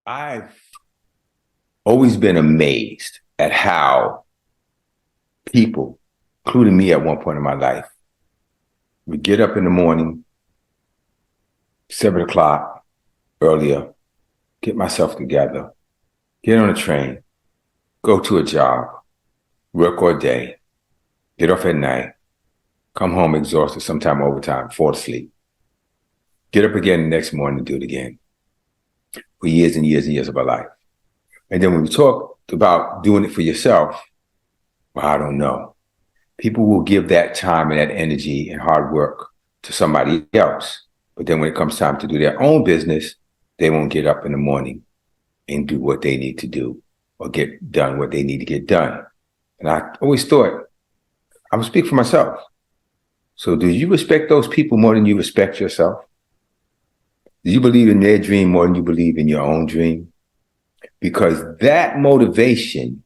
I've always been amazed at how people, including me at one point in my life, would get up in the morning, 7 o'clock earlier, get myself together, get on a train, go to a job, work all day, get off at night, come home exhausted, sometime overtime, fall asleep, get up again the next morning and do it again for years and years and years of our life. And then when we talk about doing it for yourself, well, I don't know. People will give that time and that energy and hard work to somebody else. But then when it comes time to do their own business, they won't get up in the morning and do what they need to do or get done what they need to get done. And I always thought, I would speak for myself. So do you respect those people more than you respect yourself? Do you believe in their dream more than you believe in your own dream? Because that motivation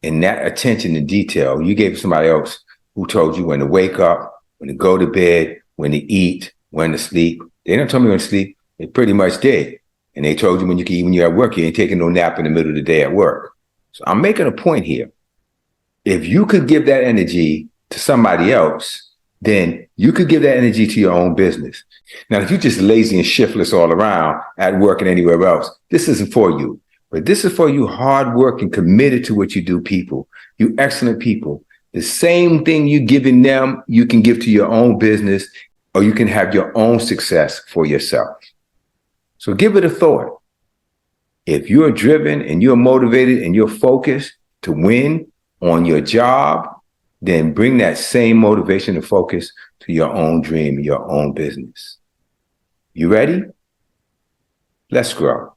and that attention to detail you gave somebody else who told you when to wake up, when to go to bed, when to eat, when to sleep. They didn't tell me when to sleep. They pretty much did. And they told you when you're at work, you ain't taking no nap in the middle of the day at work. So I'm making a point here. If you could give that energy to somebody else, then you could give that energy to your own business. Now, if you're just lazy and shiftless all around at work and anywhere else, this isn't for you. But this is for you hard work and committed to what you do people, you excellent people. The same thing you're giving them, you can give to your own business, or you can have your own success for yourself. So give it a thought. If you're driven and you're motivated and you're focused to win on your job, then bring that same motivation and focus to your own dream, your own business. You ready? Let's grow.